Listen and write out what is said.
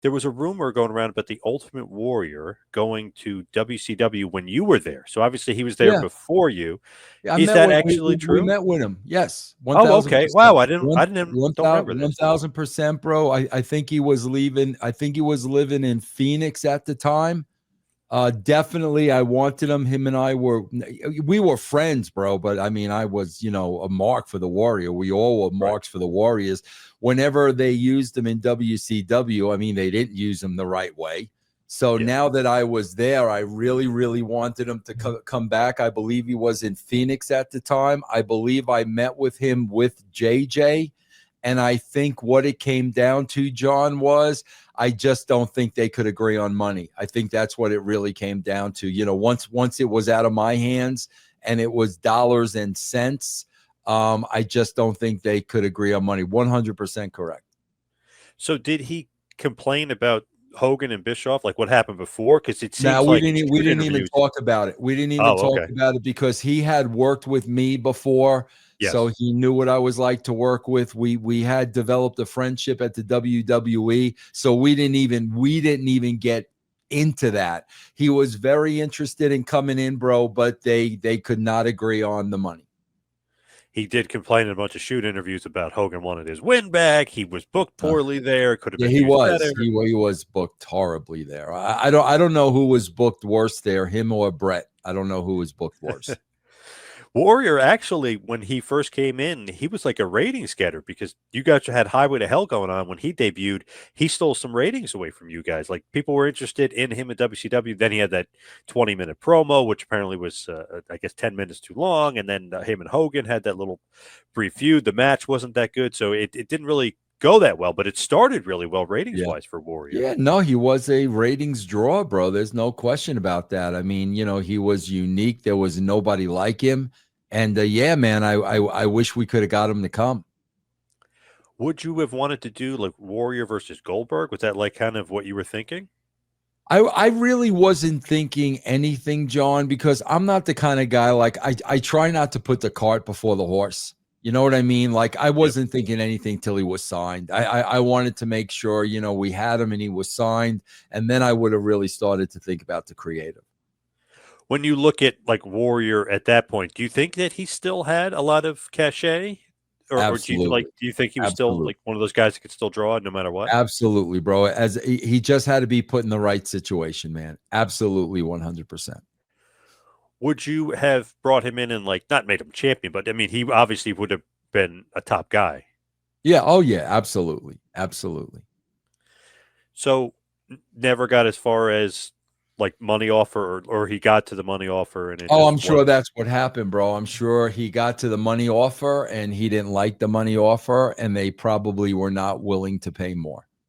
there was a rumor going around about the Ultimate Warrior going to WCW when you were there. So obviously he was there Yeah. before you. Yeah, I Is met that with actually we true? met with him. Yes, Oh, okay. 1000%. Wow, don't remember One this. thousand percent, bro. I think he was leaving. I think he was living in Phoenix at the time. Definitely, I wanted him. Him and I we were friends, bro. But I mean, I was, a mark for the Warrior. We all were Right. marks for the Warriors. Whenever they used him in WCW, I mean, they didn't use him the right way. So Yeah. now that I was there, I really, really wanted him to come back. I believe he was in Phoenix at the time. I believe I met with him with JJ. And I think what it came down to, John, was I just don't think they could agree on money. I think that's what it really came down to. Once it was out of my hands and it was dollars and cents, I just don't think they could agree on money. 100% correct. So did he complain about Hogan and Bischoff, like what happened before? Because it Now seems like in we shoot didn't even interviews. talk about it. We didn't even Oh, talk okay. about it because he had worked with me before, so Yes. he knew what I was like to work with. We had developed a friendship at the WWE, so we didn't even get into that. He was very interested in coming in, bro, but they could not agree on the money. He did complain in a bunch of shoot interviews about Hogan wanted his win back. He was booked Uh, poorly there. Could have yeah, been he used was. better. He was booked horribly there. I don't know who was booked worse there, him or Brett. I don't know who was booked worse. Warrior actually, when he first came in, he was like a ratings getter because you guys had Highway to Hell going on when he debuted. He stole some ratings away from you guys. Like people were interested in him at WCW. Then he had that 20-minute promo, which apparently was, I guess, 10 minutes too long. And then him and Hogan had that little brief feud. The match wasn't that good, so it didn't really go that well. But it started really well ratings Yeah. wise for Warrior. Yeah, no, he was a ratings draw, bro. There's no question about that. I mean, he was unique. There was nobody like him. And yeah, man, I wish we could have got him to come. Would you have wanted to do like Warrior versus Goldberg? Was that like kind of what you were thinking? I really wasn't thinking anything, John, because I'm not the kind of guy like I try not to put the cart before the horse. You know what I mean? Like I Yep. wasn't thinking anything till he was signed. I wanted to make sure, we had him and he was signed, and then I would have really started to think about the creative. When you look at like Warrior at that point, do you think that he still had a lot of cachet, or Absolutely. do you think he was still Absolutely. like one of those guys that could still draw no matter what? Absolutely, bro. As he just had to be put in the right situation, man. Absolutely, 100%. Would you have brought him in and like not made him champion, but I mean he obviously would have been a top guy. Yeah. Oh, yeah. Absolutely. Absolutely. So never got as far as like money offer, or he got to the money offer and it Oh, just I'm sure wasn't. that's what happened, bro. I'm sure he got to the money offer and he didn't like the money offer, and they probably were not willing to pay more.